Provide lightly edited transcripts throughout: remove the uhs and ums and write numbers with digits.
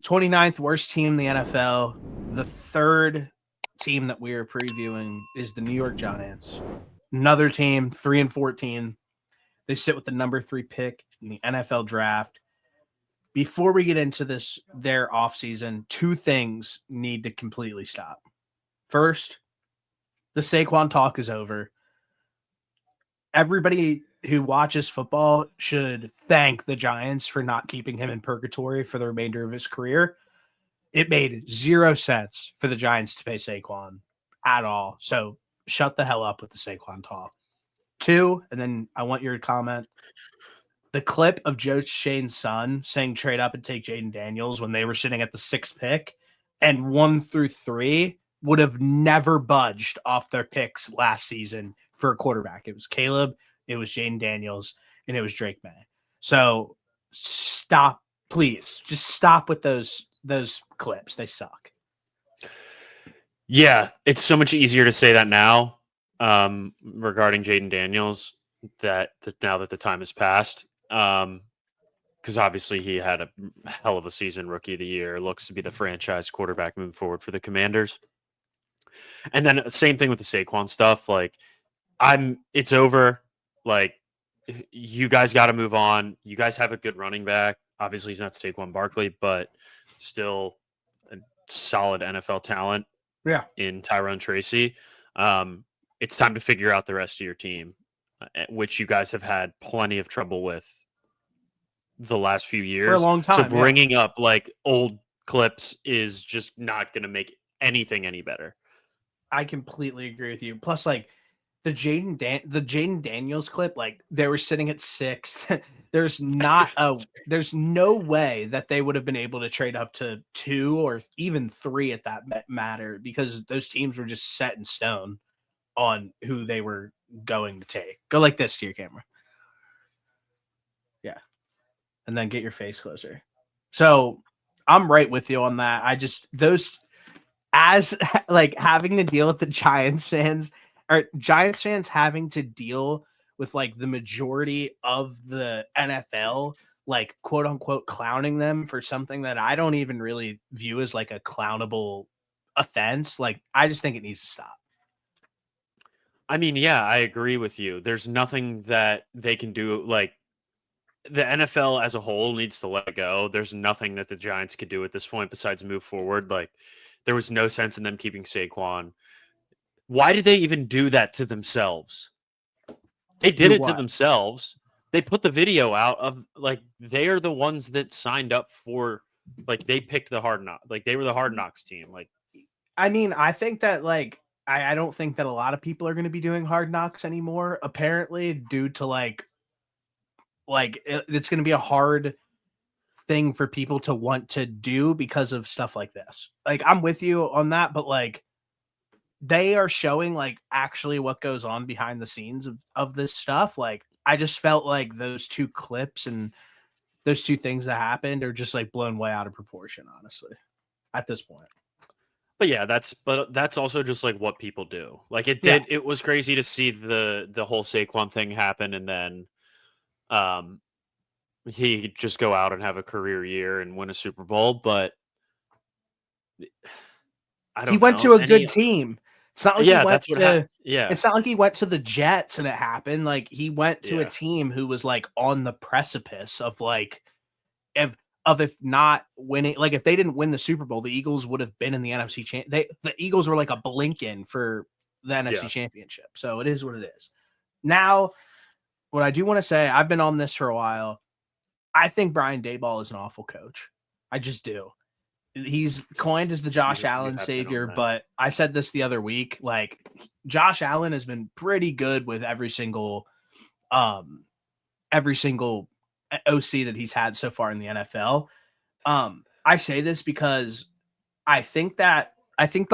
29th worst team in the NFL. The third team that we are previewing is the New York Giants. Another team, 3-14. They sit with the number 3 pick in the NFL draft. Before we get into this, their offseason, two things need to completely stop. First, the Saquon talk is over. Everybody who watches football should thank the Giants for not keeping him in purgatory for the remainder of his career. It made 0 sense for the Giants to pay Saquon at all. So shut the hell up with the Saquon talk. 2, and then I want your comment. The clip of Joe Shane's son saying trade up and take Jaden Daniels when they were sitting at the 6th pick, and 1 through 3 would have never budged off their picks last season for a quarterback. It was Caleb, it was Jaden Daniels, and it was Drake May. So stop, please. Just stop with those clips. They suck. Yeah, it's so much easier to say that now regarding Jaden Daniels that now that the time has passed. Because obviously he had a hell of a season, rookie of the year, looks to be the franchise quarterback moving forward for the Commanders. And then same thing with the Saquon stuff. Like, it's over. Like, you guys got to move on. You guys have a good running back. Obviously, he's not Saquon Barkley, but still a solid NFL talent. Yeah. In Tyrone Tracy. It's time to figure out the rest of your team, which you guys have had plenty of trouble with the last few years. For a long time. So bringing up like old clips is just not going to make anything any better. I completely agree with you. Plus, like the Jaden Daniels clip, like they were sitting at 6th. There's no way that they would have been able to trade up to 2 or even 3 at that matter, because those teams were just set in stone on who they were going to take. Go like this to your camera. Yeah. And then get your face closer. So I'm right with you on that. I just, as like having to deal with the Giants fans having to deal with like the majority of the NFL, like quote unquote clowning them for something that I don't even really view as like a clownable offense. Like, I just think it needs to stop. I mean, yeah, I agree with you. There's nothing that they can do. Like, the NFL as a whole needs to let it go. There's nothing that the Giants could do at this point besides move forward. Like, there was no sense in them keeping Saquon. Why did they even do that to themselves? They did it to themselves. They put the video out of, like, they are the ones that signed up for, like, they picked the Hard Knocks. Like, they were the Hard Knocks team. Like, I mean, I think that, like, I don't think that a lot of people are going to be doing Hard Knocks anymore, apparently, due to, like it's going to be a hard thing for people to want to do because of stuff like this. Like, I'm with you on that, but, like, they are showing like actually what goes on behind the scenes of this stuff. Like, I just felt like those 2 clips and those 2 things that happened are just like blown way out of proportion, honestly, at this point. But yeah, that's also just like what people do. Like, it was crazy to see the whole Saquon thing happen, and then he just go out and have a career year and win a Super Bowl. But I don't know. He went to a good team. It's not like he went to, yeah. It's not like he went to the Jets and it happened. Like, he went to a team who was like on the precipice of like if not winning. Like, if they didn't win the Super Bowl, the Eagles would have been in the NFC the Eagles were like a blink in for the NFC Championship. So it is what it is. Now, what I do want to say, I've been on this for a while. I think Brian Daboll is an awful coach. I just do. He's coined as the Josh Allen savior, but I said this the other week. Like, Josh Allen has been pretty good with every single OC that he's had so far in the NFL. I say this because I think the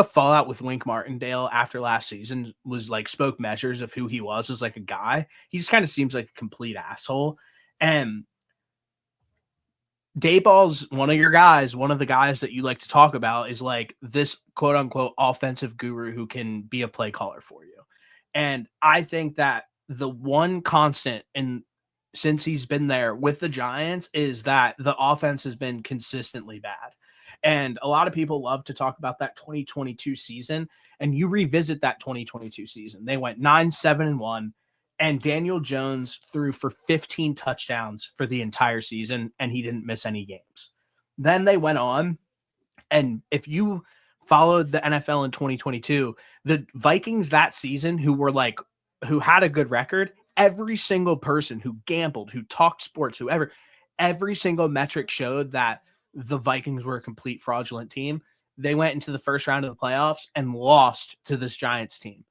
fallout with Wink Martindale after last season was like spoke measures of who he was as like a guy. He just kind of seems like a complete asshole. And Dayball's one of your guys, one of the guys that you like to talk about is like this quote unquote offensive guru who can be a play caller for you. And I think that the one constant since he's been there with the Giants is that the offense has been consistently bad. And a lot of people love to talk about that 2022 season. And you revisit that 2022 season. They went 9-7-1, and Daniel Jones threw for 15 touchdowns for the entire season, and he didn't miss any games. Then they went on, and if you followed the NFL in 2022, the Vikings that season who had a good record, every single person who gambled, who talked sports, whoever, every single metric showed that the Vikings were a complete fraudulent team. They went into the first round of the playoffs and lost to this Giants team.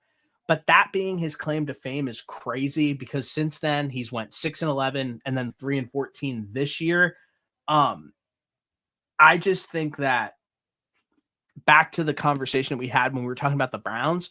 But that being his claim to fame is crazy because since then he's went 6-11 and then 3-14 this year. I just think that back to the conversation that we had when we were talking about the Browns,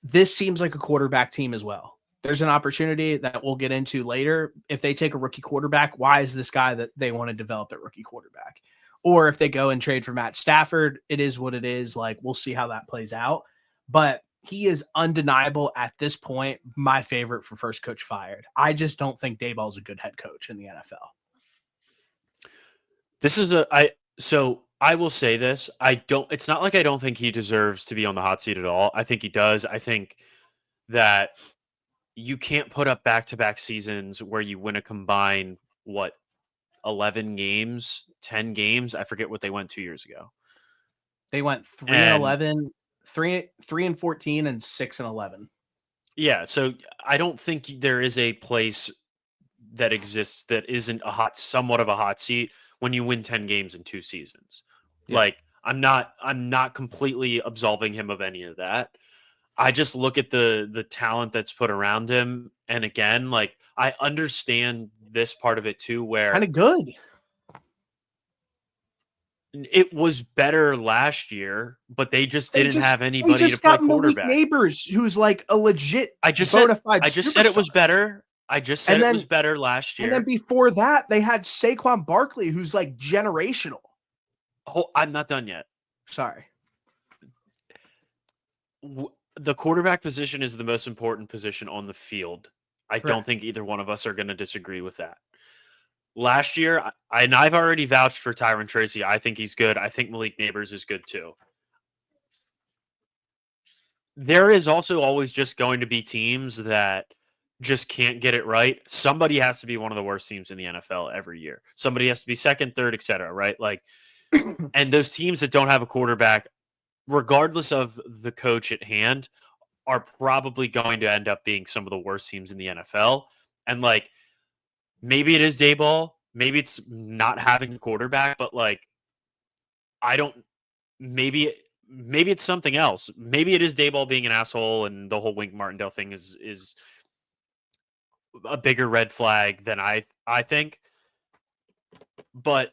this seems like a quarterback team as well. There's an opportunity that we'll get into later. If they take a rookie quarterback, why is this guy that they want to develop their rookie quarterback? Or if they go and trade for Matt Stafford, it is what it is. Like, we'll see how that plays out. But he is undeniable at this point, my favorite for first coach fired. I just don't think Daboll is a good head coach in the NFL. So I will say this. It's not like I don't think he deserves to be on the hot seat at all. I think he does. I think that you can't put up back-to-back seasons where you win a combined, 11 games, 10 games. I forget what they went 2 years ago. They went 3-11, 3-14, and 6-11. Yeah. So I don't think there is a place that exists that isn't somewhat of a hot seat when you win 10 games in 2 seasons. Yeah. Like, I'm not completely absolving him of any of that. I just look at the talent that's put around him. And again, like, I understand this part of it too, where kind of good. It was better last year, but they just didn't have anybody to play quarterback. Malik Neighbors, who's like a legit I just said it was better. I just said it was better last year. And then before that, they had Saquon Barkley, who's like generational. Oh, I'm not done yet. Sorry. The quarterback position is the most important position on the field. I don't think either one of us are going to disagree with that. Last year, and I've already vouched for Tyron Tracy. I think he's good. I think Malik Neighbors is good too. There is also always just going to be teams that just can't get it right. Somebody has to be one of the worst teams in the NFL every year. Somebody has to be second, third, etc. Right? Like, and those teams that don't have a quarterback, regardless of the coach at hand, are probably going to end up being some of the worst teams in the NFL. And like, maybe it is Daboll, maybe it's not having a quarterback, but like, maybe it's something else. Maybe it is Daboll being an asshole and the whole Wink Martindale thing is a bigger red flag than I think. But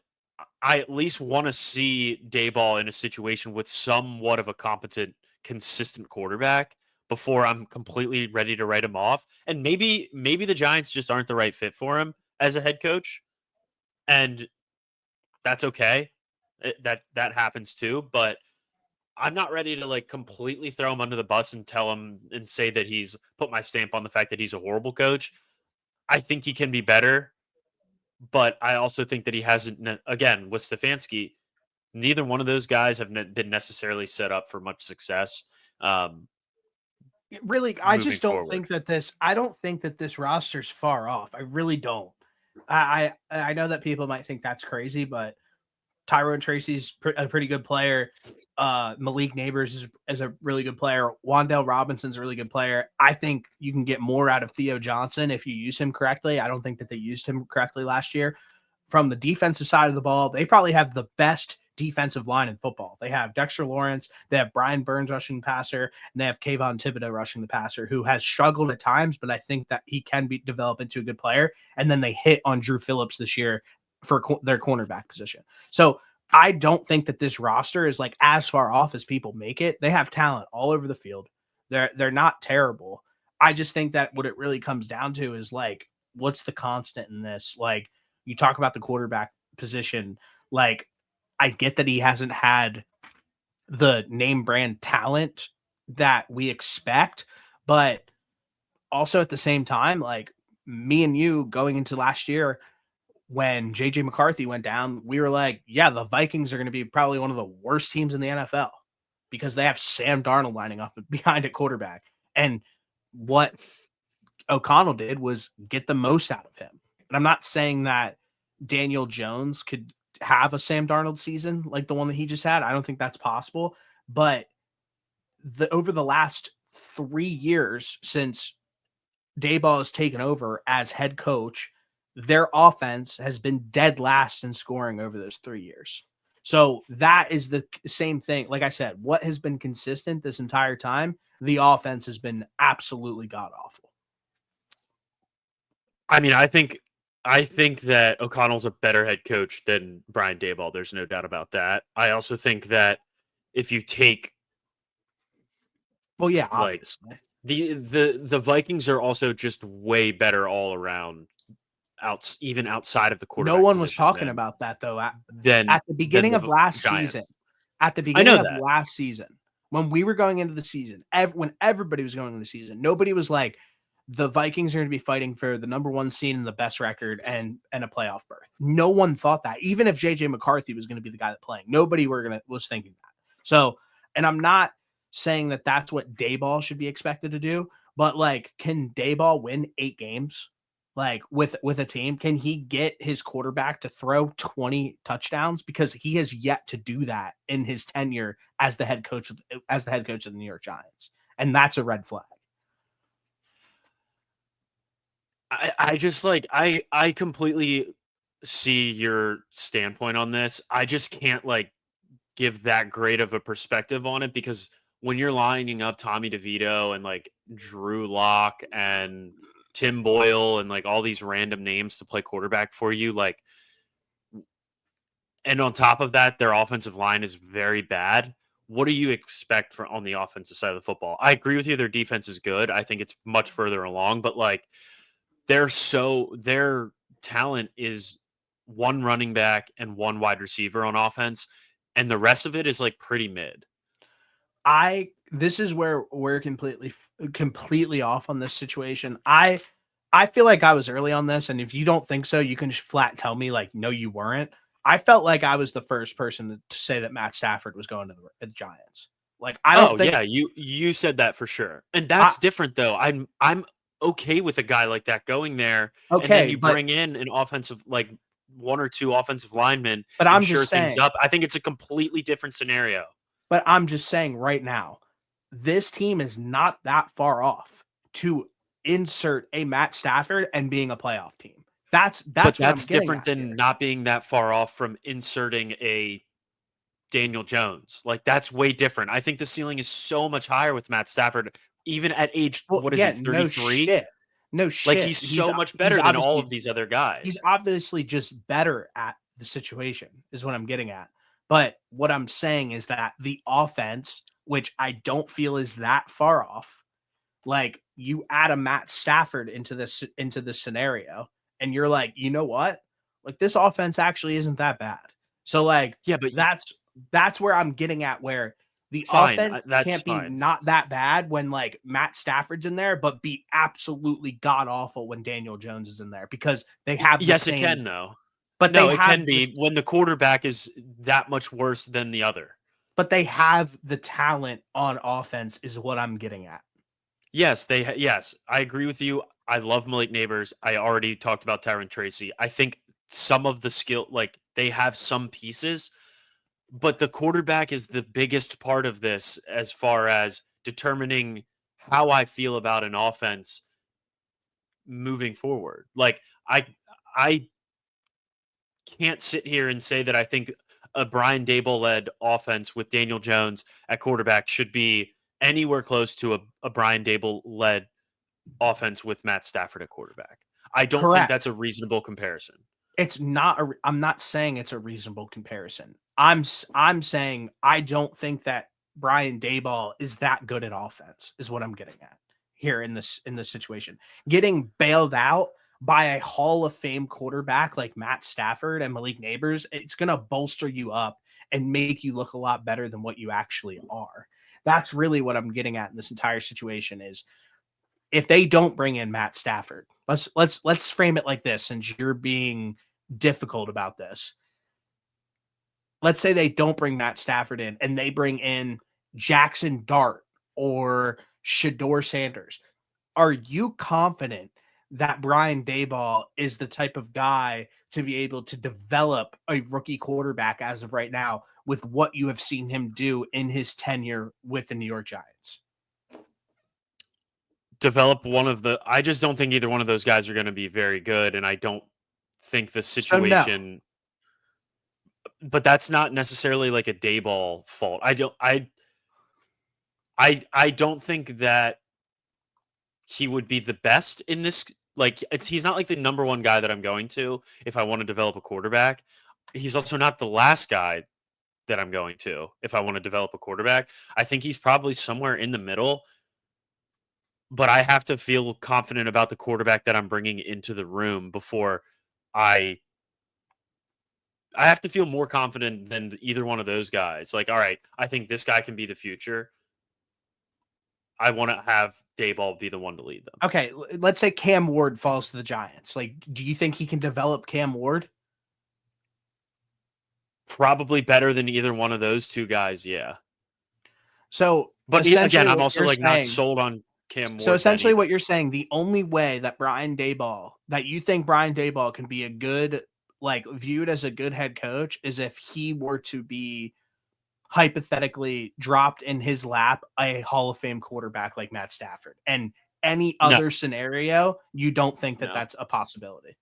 I at least want to see Daboll in a situation with somewhat of a competent, consistent quarterback before I'm completely ready to write him off. And maybe the Giants just aren't the right fit for him as a head coach. And that's okay. That happens too. But I'm not ready to like completely throw him under the bus and tell him and say that he's put my stamp on the fact that he's a horrible coach. I think he can be better. But I also think that he hasn't, again, with Stefanski, neither one of those guys have been necessarily set up for much success. Really, I just don't think that this roster's far off. I really don't. I know that people might think that's crazy, but Tyrone Tracy's a pretty good player. Malik Neighbors is a really good player. Wan'Dale Robinson's a really good player. I think you can get more out of Theo Johnson if you use him correctly. I don't think that they used him correctly last year. From the defensive side of the ball, they probably have the best defensive line in football. They have Dexter Lawrence, they have Brian Burns rushing the passer, and they have Kayvon Thibodeau rushing the passer, who has struggled at times, but I think that he can develop into a good player. And then they hit on Drew Phillips this year for their cornerback position. So I don't think that this roster is like as far off as people make it. They have talent all over the field. They're not terrible. I just think that what it really comes down to is like, what's the constant in this? Like, you talk about the quarterback position. Like, I get that he hasn't had the name brand talent that we expect, but also at the same time, like me and you going into last year, when JJ McCarthy went down, we were like, yeah, the Vikings are going to be probably one of the worst teams in the NFL because they have Sam Darnold lining up behind at quarterback. And what O'Connell did was get the most out of him. And I'm not saying that Daniel Jones could have a Sam Darnold season like the one that he just had. I don't think that's possible. But over the last 3 years since Daboll has taken over as head coach, their offense has been dead last in scoring over those 3 years. So that is the same thing. Like I said, what has been consistent this entire time? The offense has been absolutely god awful. I mean, I think that O'Connell's a better head coach than Brian Daboll. There's no doubt about that. I also think that if you take Well, yeah, like obviously. the Vikings are also just way better all around, even outside of the No quarterback one was position talking about that though. than At the than beginning of the last season, Giants. at the I know beginning of that. last season, when we were going into the season, when everybody was going into the season, nobody was like, the Vikings are going to be fighting for the number 1 seed and the best record and a playoff berth. No one thought that. Even if JJ McCarthy was going to be the guy that playing, nobody was thinking that. So, and I'm not saying that that's what Daboll should be expected to do, but like, can Daboll win 8 games? Like with a team, can he get his quarterback to throw 20 touchdowns? Because he has yet to do that in his tenure as the head coach of the New York Giants, and that's a red flag. I just like I completely see your standpoint on this. I just can't like give that great of a perspective on it because when you're lining up Tommy DeVito and like Drew Lock and Tim Boyle and like all these random names to play quarterback for you, like, and on top of that, their offensive line is very bad. What do you expect for on the offensive side of the football? I agree with you. Their defense is good. I think it's much further along, but like their talent is one running back and one wide receiver on offense, and the rest of it is like pretty mid. This is where we're completely off on this situation. I feel like I was early on this, and if you don't think so, you can just flat tell me like, no, you weren't. I felt like I was the first person to say that Matt Stafford was going to the Giants. Like, I don't Oh think yeah, you said that for sure. And I that's different though. I'm okay with a guy like that going there and then okay, you but bring in an offensive like one or two offensive linemen and I'm shore just things saying, up. I think it's a completely different scenario. right now, this team is not that far off to insert a Matt Stafford and being a playoff team. But That's what I'm that's getting different at than here. not being that far off from inserting a Daniel Jones. Like that's way different. I think the ceiling is so much higher with Matt Stafford, even at age, Well, what is he, yeah, 33? no Like shit. he's so much better than all of these other He's guys. obviously just better at the situation, is what I'm getting at. But what I'm saying is that the offense, which I don't feel is that far off, like you add a Matt Stafford into this scenario, and you're like, you know what? Like this offense actually isn't that bad. So like Yeah, but that's where I'm getting at, where the fine. offense That's can't be fine. not that bad when like Matt Stafford's in there, but be absolutely god awful when Daniel Jones is in there because they have the Yes, it same, can though. but they No, it have can this, be when the quarterback is that much worse than the other. but they have the talent on offense, is what I'm getting at. Yes, yes, I agree with you. I love Malik Neighbors. I already talked about Tyron Tracy. I think some of the skill, like they have some pieces, but the quarterback is the biggest part of this as far as determining how I feel about an offense moving forward. Like I can't sit here and say that I think a Brian Dable led offense with Daniel Jones at quarterback should be anywhere close to a Brian Dable led offense with Matt Stafford at quarterback. I don't think that's Correct. a reasonable comparison. I'm not saying it's a reasonable comparison. I'm saying I don't think that Brian Dayball is that good at offense, is what I'm getting at here in this situation. Getting bailed out by a Hall of Fame quarterback like Matt Stafford and Malik Neighbors, it's going to bolster you up and make you look a lot better than what you actually are. That's really what I'm getting at in this entire situation, is if they don't bring in Matt Stafford, let's frame it like this, since you're being difficult about this. Let's say they don't bring Matt Stafford in and they bring in Jackson Dart or Shador Sanders. Are you confident that Brian Daboll is the type of guy to be able to develop a rookie quarterback as of right now with what you have seen him do in his tenure with the New York Giants? Develop one of the. I just don't think either one of those guys are going to be very good, and I don't think the So no. situation. But that's not necessarily like a Dayball fault. I don't think that he would be the best in this. Like, he's not like the number one guy that I'm going to if I want to develop a quarterback. He's also not the last guy that I'm going to if I want to develop a quarterback. I think he's probably somewhere in the middle, but I have to feel confident about the quarterback that I'm bringing into the room before I I have to feel more confident than either one of those guys. Like, all right, I think this guy can be the future. I want to have Dayball be the one to lead them. Okay, let's say Cam Ward falls to the Giants. Like, do you think he can develop Cam Ward? Probably better than either one of those two guys, yeah. So But again, essentially I'm what also you're like not saying, sold on Cam so Ward then essentially either. what you're saying, the only way that you think Brian Dayball can be a good, like viewed as a good head coach is if he were to be hypothetically dropped in his lap a Hall of Fame quarterback like Matt Stafford. And any No, other scenario, you don't think that no. that's a possibility.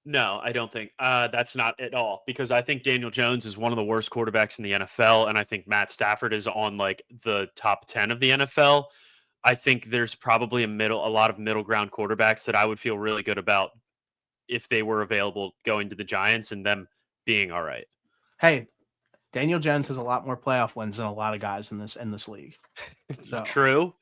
No, I don't think that's not at all because I think Daniel Jones is one of the worst quarterbacks in the NFL, and I think Matt Stafford is on like the top 10 of the NFL. I think there's probably a lot of middle ground quarterbacks that I would feel really good about if they were available going to the Giants and them being all right. Hey, Daniel Jones has a lot more playoff wins than a lot of guys in this league. So True,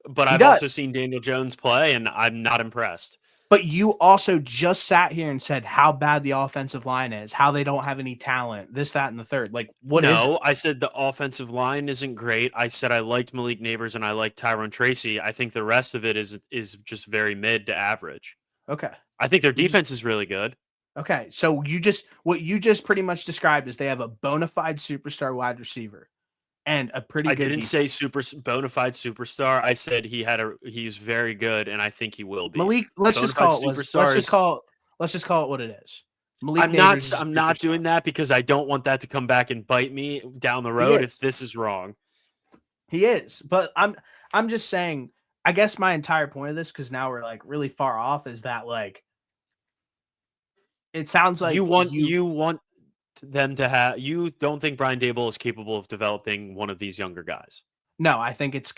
but he I've does. also seen Daniel Jones play, and I'm not impressed. But you also just sat here and said how bad the offensive line is, how they don't have any talent, this, that, and the third. Like, what is it? No, I said the offensive line isn't great. I said I liked Malik Neighbors and I liked Tyrone Tracy. I think the rest of it is just very mid to average. Okay. I think their You just defense is really good. okay. So what you just pretty much described is they have a bona fide superstar wide receiver and a pretty I good didn't defense. say super bona fide superstar. I said he's very good, and I think he will be. Malik, Bona fide superstar is. let's just call it what it is. Malik Neighbors is I'm a not superstar. doing that because I don't want that to come back and bite me down the He road if is. this is wrong. He is. But I'm just saying, I guess my entire point of this, because now we're like really far off, is that like it sounds like You want them to have. You don't think Brian Dable is capable of developing one of these younger guys, no, I think it's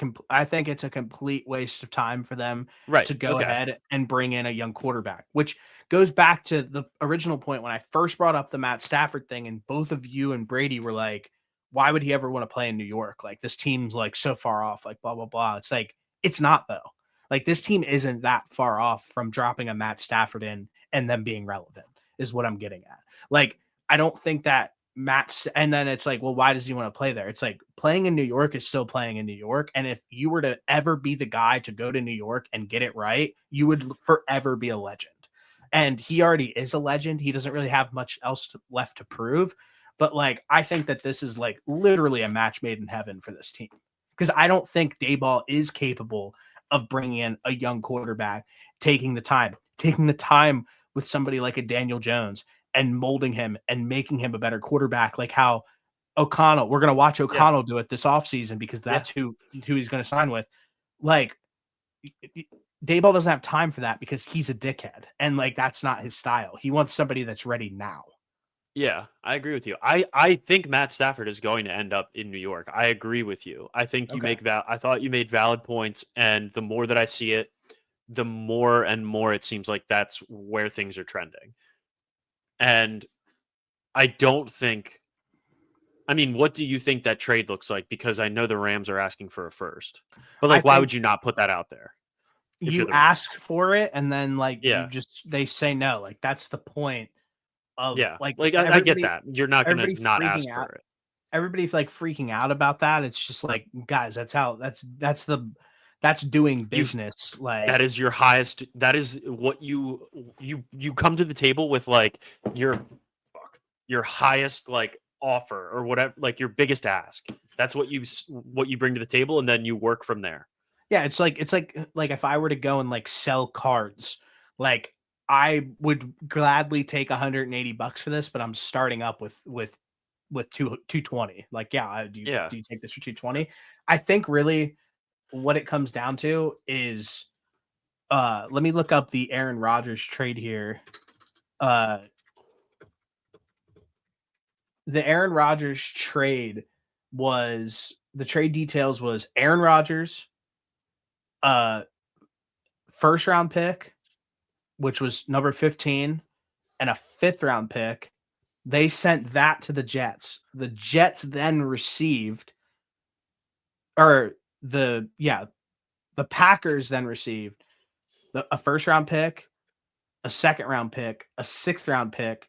a complete waste of time for them right? to go Okay. ahead and bring in a young quarterback, which goes back to the original point when I first brought up the Matt Stafford thing, and both of you and Brady were like, why would he ever want to play in New York? Like this team's like so far off, like blah blah blah. It's like it's not though. Like this team isn't that far off from dropping a Matt Stafford in and them being relevant, is what I'm getting at. Like, I don't think that Matt's, and then it's like, well, why does he want to play there? It's like playing in New York is still playing in New York. And if you were to ever be the guy to go to New York and get it right, you would forever be a legend. And he already is a legend. He doesn't really have much else left to prove. But like, I think that this is like literally a match made in heaven for this team because I don't think Dayball is capable of bringing in a young quarterback, taking the time with somebody like a Daniel Jones and molding him and making him a better quarterback, like how O'Connell, we're going to watch Yeah. O'Connell do it this offseason because Yeah. that's who he's going to sign with. Like, Dayball doesn't have time for that because he's a dickhead. And like, that's not his style. He wants somebody that's ready now. Yeah, I agree with you. I think Matt Stafford is going to end up in New York. I agree with you. I think Okay. I thought you made valid points, and the more that I see it, the more and more it seems like that's where things are trending. And I don't think. I mean, what do you think that trade looks like? Because I know the Rams are asking for a first, but I like, why think would you not put that out there if you're you the ask Rams? for it and then like Yeah, they say no. Like, that's the point of yeah. like Like I get that you're not gonna everybody not freaking ask out. for it. Everybody's like freaking out about that. It's just like, guys, that's That's doing You've business. that Like, is your highest. That is what you come to the table with, like your your highest like offer or whatever, like your biggest ask. That's what you bring to the table, and then you work from there. yeah, it's like if I were to go and like sell cards, like I would gladly take $180 for this, but I'm starting up with 220. Like, yeah, Yeah. do you take this for 220? I think really what it comes down to is let me look up the Aaron Rodgers trade here. Uh the Aaron Rodgers trade was the trade details was Aaron Rodgers, uh first round pick, which was number 15, and a fifth round pick. They sent that to the Jets. The Jets then received, or the Packers then received a first round pick, a second round pick, a sixth round pick,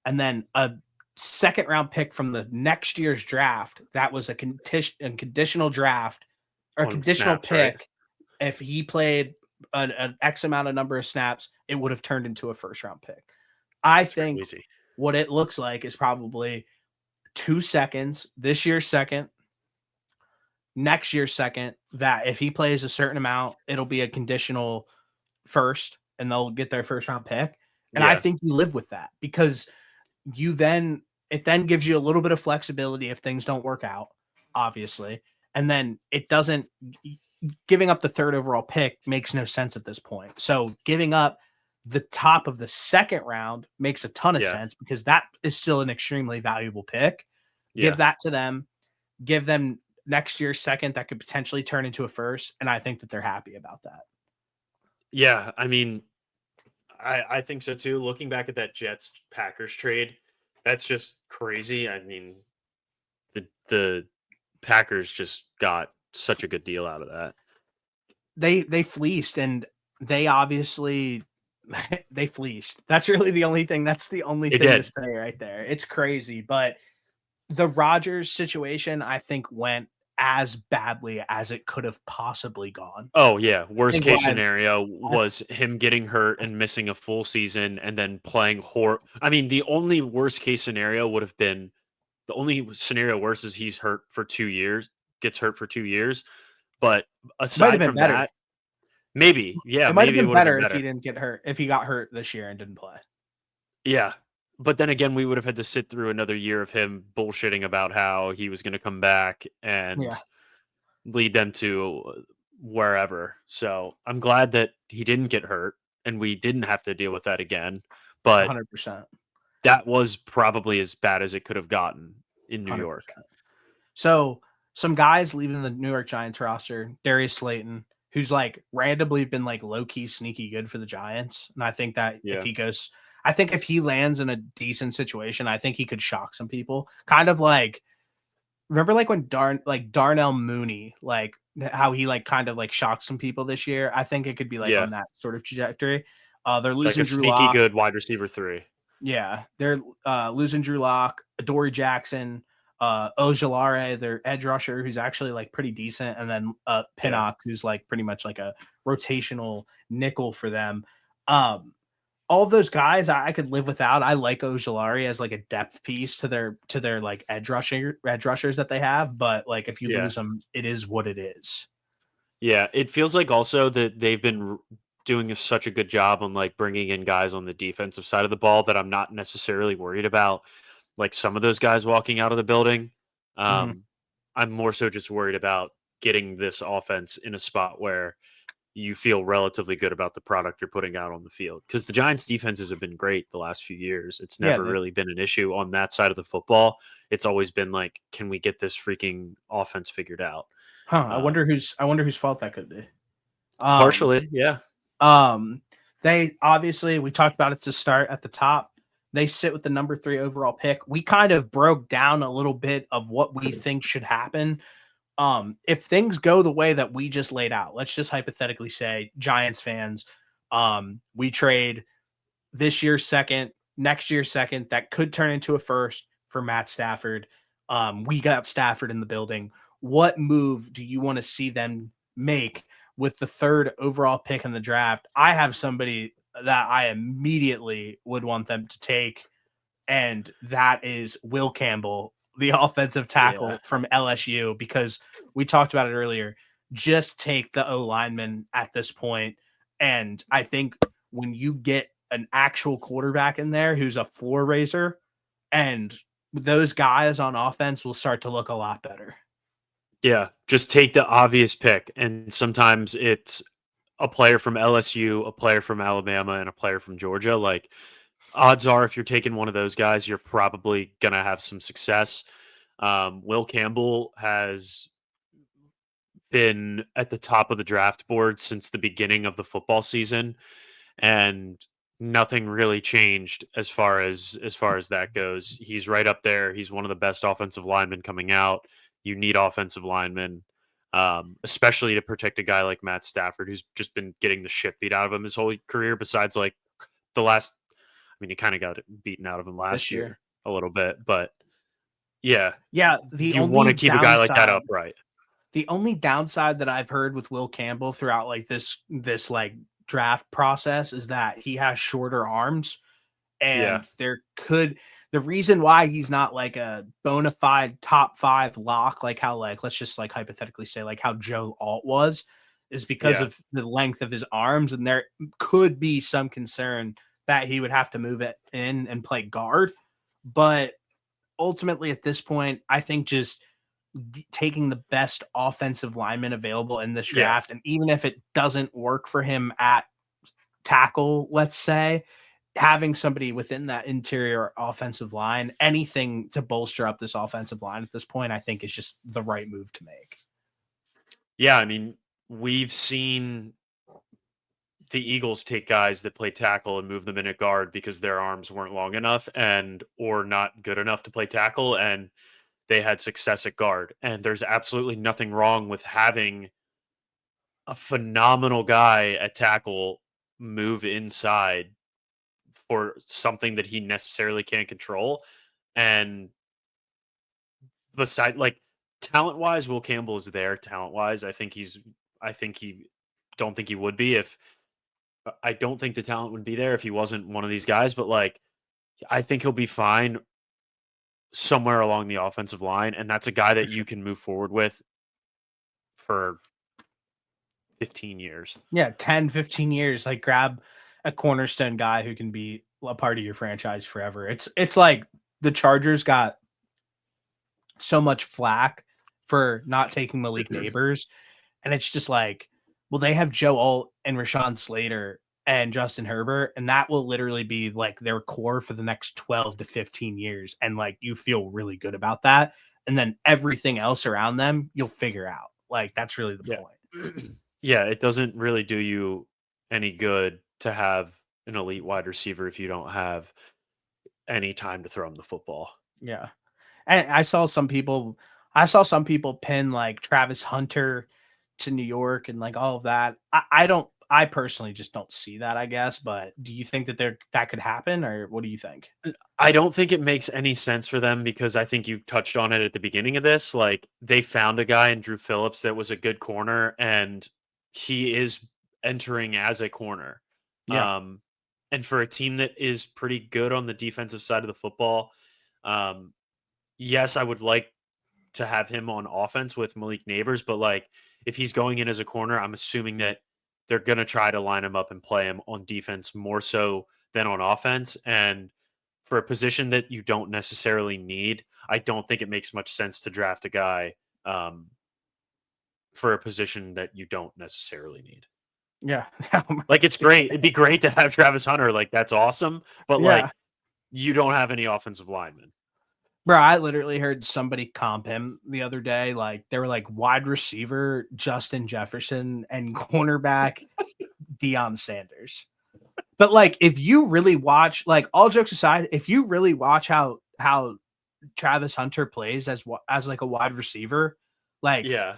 and then a second round pick from the next year's draft. That was a conditional draft or a On conditional snaps, right? pick. If he played an X amount of number of snaps, it would have turned into a first round pick. I It's think crazy. what it looks like is probably 2 seconds, this year's second, next year's second, that if he plays a certain amount, it'll be a conditional first and they'll get their first round pick. And I Yeah. think you live with that because it then gives you a little bit of flexibility if things don't work out, obviously. And then it doesn't giving up the third overall pick makes no sense at this point. So giving up the top of the second round makes a ton of Yeah. sense because that is still an extremely valuable pick. Give Yeah. that to them, give them next year's second that could potentially turn into a first. And I think that they're happy about that. Yeah. I mean, I think so too. Looking back at that Jets Packers trade, that's just crazy. I mean, the Packers just got such a good deal out of that. They fleeced and they obviously they fleeced. That's really the only thing. That's the only They thing to did. say right there. It's crazy, but the Rodgers situation, I think, went as badly as it could have possibly gone. Oh yeah, I worst think case why scenario I was him getting hurt and missing a full season and then playing I mean, the only worst case scenario would have been the only scenario worse is he's hurt for 2 years, gets hurt for 2 years. But might have aside been from better. that, maybe, yeah, It might have maybe it been would have better been if he better. didn't get hurt, if he got hurt this year and didn't play. Yeah. But then again, we would have had to sit through another year of him bullshitting about how he was going to come back Yeah, and lead them to wherever. So I'm glad that he didn't get hurt and we didn't have to deal with that again. But 100%. that was probably as bad as it could have gotten in New York. 100%. So some guys leaving the New York Giants roster, Darius Slayton, who's like randomly been like low key sneaky good for the Giants. And I think that Yeah. I think if he lands in a decent situation, I think he could shock some people. Kind of like, remember like when Darnell Mooney, like how he like kind of like shocked some people this year. I think it could be like Yeah. on that sort of trajectory. They're Like losing a Drew sneaky Lock. good wide receiver 3. Yeah, they're losing Drew Lock, Adoree Jackson, Ojolari, their edge rusher, who's actually like pretty decent, and then Yeah. Pinnock, who's like pretty much like a rotational nickel for them. All of those guys I could live without. I like Ojolari as like a depth piece to their like edge rushers that they have, but like if you Yeah. lose them, it is what it is. Yeah. It feels like also that they've been doing such a good job on like bringing in guys on the defensive side of the ball that I'm not necessarily worried about like some of those guys walking out of the building. Mhm. Um, I'm more so just worried about getting this offense in a spot where you feel relatively good about the product you're putting out on the field. Because the Giants' defenses have been great the last few years. It's Yeah. never really been an issue on that side of the football. It's always been like, can we get this freaking offense figured out? I Uh, wonder whose fault that could be. Um, Partially, yeah, Um, they obviously we talked about it to start at the top. They sit with the number 3 overall pick. We kind of broke down a little bit of what we think should happen. If things go the way that we just laid out, let's just hypothetically say Giants fans, we trade this year's second, next year's second, that could turn into a first for Matt Stafford. We got Stafford in the building. What move do you want to see them make with the 3rd overall pick in the draft, I have somebody that I immediately would want them to take, and that is Will Campbell, the offensive Yeah. tackle from LSU, because we talked about it earlier. Just take the O lineman at this point, and I think when you get an actual quarterback in there who's a floor raiser, and those guys on offense will start to look a lot better. Yeah. Just take the obvious pick. And sometimes it's a player from LSU, a player from Alabama, and a player from Georgia. Like, odds are, if you're taking one of those guys, you're probably going to have some success. Will Campbell has been at the top of the draft board since the beginning of the football season, and nothing really changed as far as that goes. He's right up there. He's one of the best offensive linemen coming out. You need offensive linemen, especially to protect a guy like Matt Stafford, who's just been getting the shit beat out of him his whole career. Besides, like the last, I mean, he kind of got it beaten out of him This last year. year a little bit, but yeah, Yeah, the you want only to keep a guy like that downside upright. the only downside that I've heard with Will Campbell throughout like this like draft process is that he has shorter arms, Yeah, and the reason why he's not like a bona fide top 5 lock, like how, like, let's just like hypothetically say like how Joe Alt was, is because yeah, of the length of his arms, and there could be some concern that he would have to move it in and play guard. But ultimately at this point, I think just taking the best offensive lineman available in this yeah. draft, and even if it doesn't work for him at tackle, let's say, having somebody within that interior offensive line, anything to bolster up this offensive line at this point, I think is just the right move to make. Yeah, I mean, we've seen the Eagles take guys that play tackle and move them in at guard because their arms weren't long enough and or not good enough to play tackle, and they had success at guard. And there's absolutely nothing wrong with having a phenomenal guy at tackle move inside for something that he necessarily can't control. And beside, like, talent wise, Will Campbell is there. Talent wise, I think he don't think he would be if I don't think the talent would be there if he wasn't one of these guys. But like, I think he'll be fine somewhere along the offensive line, and that's a guy For that you sure. can move forward with for 15 years. Yeah, 10, 15 years, like grab a cornerstone guy who can be a part of your franchise forever. It's like the Chargers got so much flack for not taking Malik Neighbors. And it's just like, well, they have Joe Alt and Rashawn Slater and Justin Herbert, and that will literally be like their core for the next 12 to 15 years. And like, you feel really good about that. And then everything else around them, you'll figure out. Like, that's really the Yeah. point. Yeah, it doesn't really do you any good to have an elite wide receiver if you don't have any time to throw him the football. Yeah. And I saw some people pin like Travis Hunter to New York and like all of that. I personally just don't see that, I guess. But do you think that that could happen, or what do you think? I don't think it makes any sense for them because I think you touched on it at the beginning of this. Like, they found a guy in Drew Phillips that was a good corner, and he is entering as a corner. Yeah. Um, and for a team that is pretty good on the defensive side of the football, um, yes, I would like to have him on offense with Malik Neighbors, but like, if he's going in as a corner, I'm assuming that they're going to try to line him up and play him on defense more so than on offense. And for a position that you don't necessarily need, I don't think it makes much sense to draft a guy um, for a position that you don't necessarily need. Yeah. Like, it's great. It'd be great to have Travis Hunter. Like, that's awesome. But Yeah. like, you don't have any offensive linemen. Bro, I literally heard somebody comp him the other day. Like, they were like wide receiver Justin Jefferson and cornerback Deion Sanders. But like, if you really watch, like, all jokes aside, if you really watch how Travis Hunter plays as like a wide receiver, like, Yeah.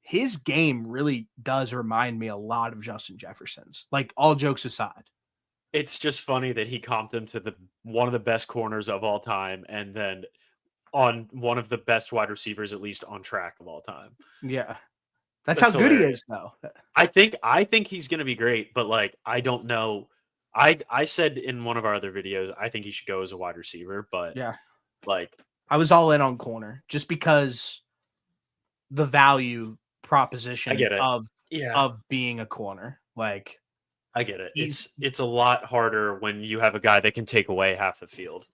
his game really does remind me a lot of Justin Jefferson's. Like, all jokes aside. It's just funny that he comped him to the one of the best corners of all time, and then on one of the best wide receivers, at least on track of all time. Yeah. That's how That's good he hilarious. is, though. I think he's gonna be great, but like I don't know. I said in one of our other videos, I think he should go as a wide receiver, but Yeah. like I was all in on corner just because the value I proposition get it. Yeah, of being a corner. Like I get it. he's It's a lot harder when you have a guy that can take away half the field.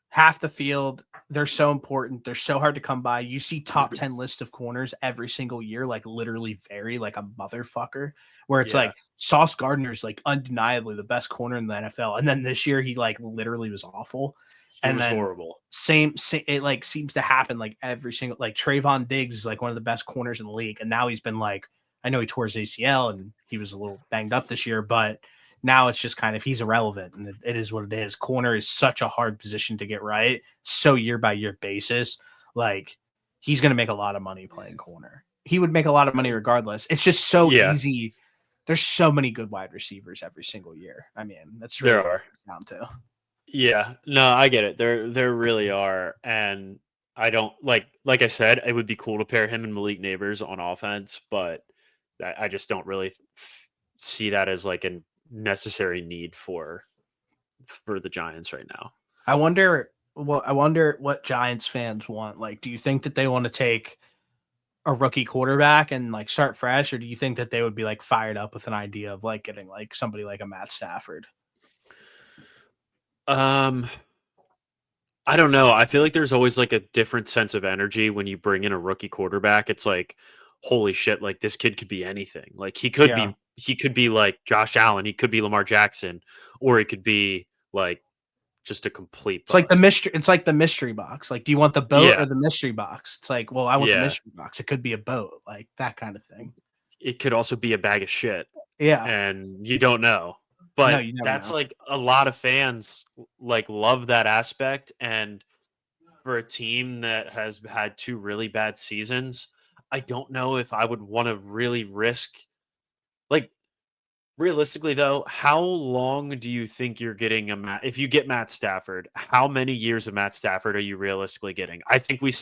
half the field. They're so important. They're so hard to come by. You see top 10 lists of corners every single year, like literally vary like a motherfucker, where it's Yeah, like Sauce Gardner's like undeniably the best corner in the NFL. And then this year he like literally was awful. he And was then horrible. same it like seems to happen like every single like Trayvon Diggs is like one of the best corners in the league. And now he's been like, I know he tore his ACL and he was a little banged up this year, but now it's just kind of he's irrelevant, and it is what it is. Corner is such a hard position to get right, so year by year basis. Like he's going to make a lot of money playing corner. He would make a lot of money regardless. It's just so Yeah, easy. There's so many good wide receivers every single year. I mean, that's really there what it are. comes down to. Yeah, no, I get it. There really are, and I don't like I said, it would be cool to pair him and Malik Neighbors on offense, but I just don't really see that as like a necessary need for the Giants right now. I wonder what Giants fans want. Like, do you think that they want to take a rookie quarterback and like start fresh, or do you think that they would be like fired up with an idea of like getting like somebody like a Matt Stafford? Um, I don't know. I feel like there's always like a different sense of energy when you bring in a rookie quarterback. It's like, holy shit, like this kid could be anything. Like Yeah. he could be like Josh Allen, he could be Lamar Jackson, or he could be like just a complete bust. It's like the mystery box. Like, do you want the boat Yeah, or the mystery box? It's like, well, I want the yeah. mystery box. It could be a boat, like that kind of thing. It could also be a bag of shit, Yeah. and you don't know. No, But you never that's know. like a lot of fans like love that aspect, and for a team that has had two really bad seasons, I don't know if I would want to really risk like realistically though, how long do you think you're getting if you get Matt Stafford, how many years of Matt Stafford are you realistically getting? What I it think the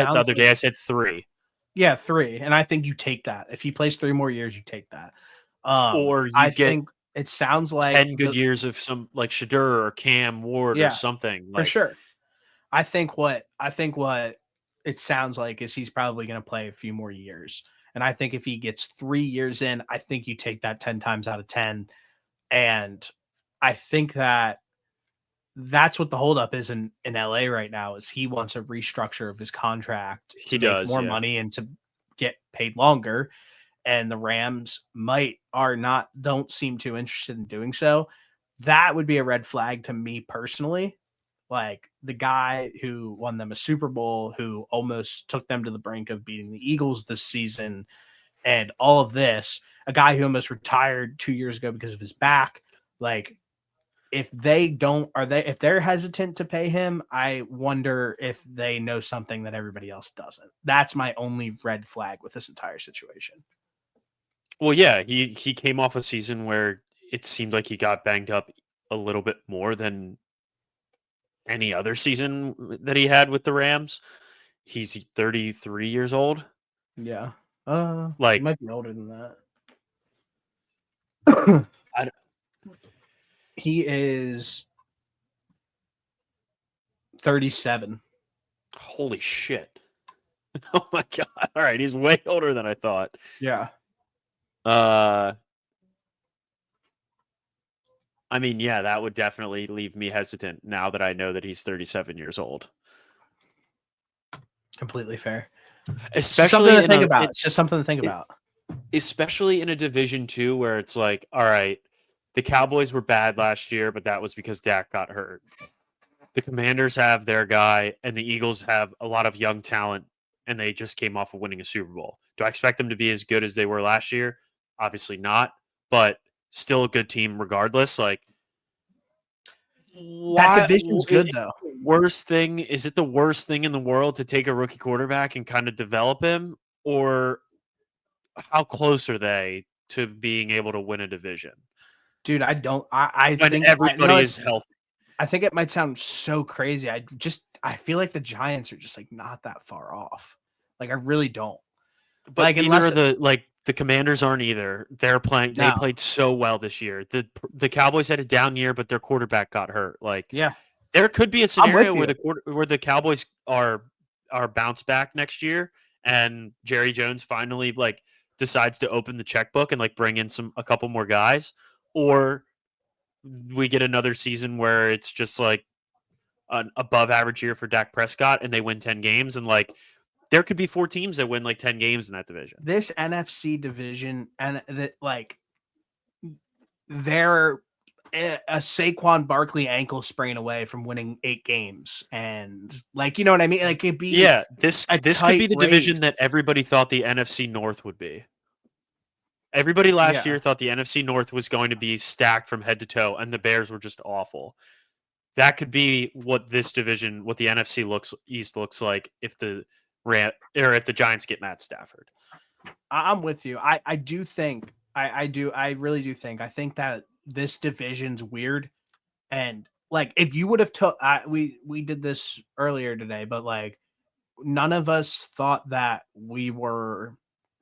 sounds other like, day I said 3. yeah, 3. And I think you take that. If he plays 3 more years, you take that. Or you I get think it sounds like 10 good years of some like Shadur or Cam Ward or yeah, something for like sure. I think what it sounds like is he's probably going to play a few more years. And I think if he gets 3 years in, I think you take that 10 times out of 10. And I think that that's what the holdup is in LA right now is he wants a restructure of his contract to he make does, more yeah. money and to get paid longer. And the Rams don't seem too interested in doing so. That would be a red flag to me personally. Like the guy who won them a Super Bowl, who almost took them to the brink of beating the Eagles this season, and all of this, a guy who almost retired 2 years ago because of his back. Like, if they're hesitant to pay him, I wonder if they know something that everybody else doesn't. That's my only red flag with this entire situation. Well, yeah, he came off a season where it seemed like he got banged up a little bit more than any other season that he had with the Rams. He's 33 years old. Yeah. He Like might be older than that. I He is 37. holy shit. Oh my god. All right, he's way older than I thought. Yeah. Uh I mean, yeah, that would definitely leave me hesitant now that I know that he's 37 years old. Completely fair. It's just something Especially to in think a about. It's just something to think it, about. especially in a division 2 where it's like, all right, the Cowboys were bad last year, but that was because Dak got hurt. The Commanders have their guy, and the Eagles have a lot of young talent, and they just came off of winning a Super Bowl. Do I expect them to be as good as they were last year? Obviously not, but still a good team regardless. Like, That why? division's good though. Worst thing is it the worst thing in the world to take a rookie quarterback and kind of develop him, or how close are they to being able to win a division Dude, I when think I know everybody is healthy? I think it might sound so crazy. I feel like the Giants are just like not that far off. Like I really don't. But Like, neither unless of the Commanders aren't either. They're playing. They no, played so well this year. The Cowboys had a down year, but their quarterback got hurt. Like yeah, there could be a I'm with scenario you. where the Cowboys are bounce back next year, and Jerry Jones finally like decides to open the checkbook and like bring in a couple more guys, or we get another season where it's just like an above average year for Dak Prescott and they win 10 games, and like there could be 4 teams that win like 10 games in that division. This NFC division, and that like they're a Saquon Barkley ankle sprain away from winning 8 games, and like you know what I mean. Like it'd be this a could be tight the race. division that everybody thought the NFC North would be. Everybody last year thought the NFC North was going to be stacked from head to toe, and the Bears were just awful. That could be what this division, what the NFC East looks like if the Giants get Matt Stafford. I'm with you. I do think I really do think that this division's weird, and like if you would have took we did this earlier today, but like none of us thought that we were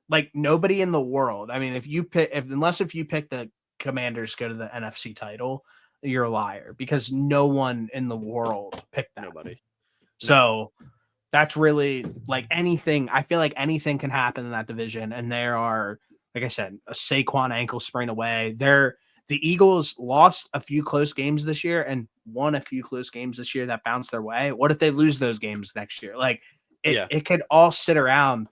like nobody in the world. I mean, if you pick the Commanders go to the NFC title, you're a liar because no one in the world picked that. Nobody. So that's really like anything. I feel like anything can happen in that division. And there are, like I said, a Saquon ankle sprain away. The Eagles lost a few close games this year and won a few close games this year that bounced their way. What if they lose those games next year? Like it could all sit around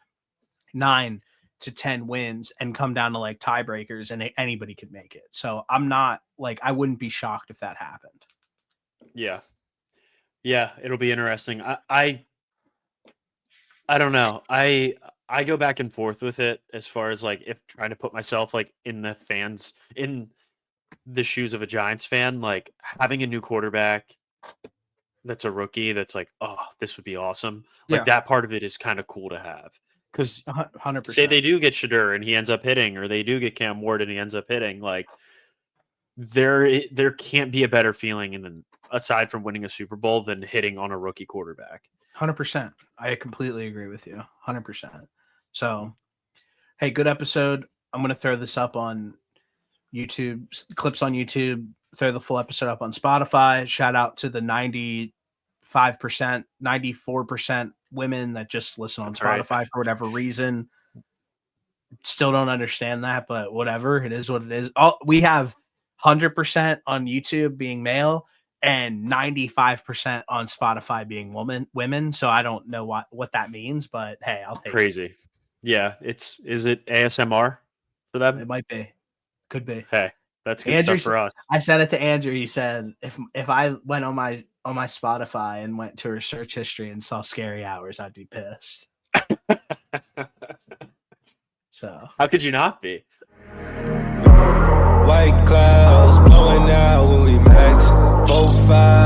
9 to 10 wins and come down to like tiebreakers, and anybody could make it. So I'm not like, I wouldn't be shocked if that happened. Yeah, it'll be interesting. I don't know. I go back and forth with it as far as like if trying to put myself like in the shoes of a Giants fan, like having a new quarterback that's a rookie that's like, oh, this would be awesome. Like that part of it is kind of cool to have. Because 100%. Say they do get Shadur and he ends up hitting, or they do get Cam Ward and he ends up hitting, like there can't be a better feeling aside from winning a Super Bowl than hitting on a rookie quarterback. 100%. I completely agree with you. 100%. So, hey, good episode. I'm going to throw this up on YouTube, clips on YouTube, throw the full episode up on Spotify. Shout out to the 94% women that just listen on Spotify for whatever reason. Still don't understand that, but whatever. It is what it is. We have 100% on YouTube being male and 95% on Spotify being women. So I don't know what that means, but hey, I'll take Crazy. it. Yeah. Is it ASMR for them? It might be. Could be. Hey, that's good stuff for us. I said it to Andrew. He said, if I went on my Spotify and went to her search history and saw Scary Hours, I'd be pissed. So how could you not be? White clouds blowing out when we max 4-5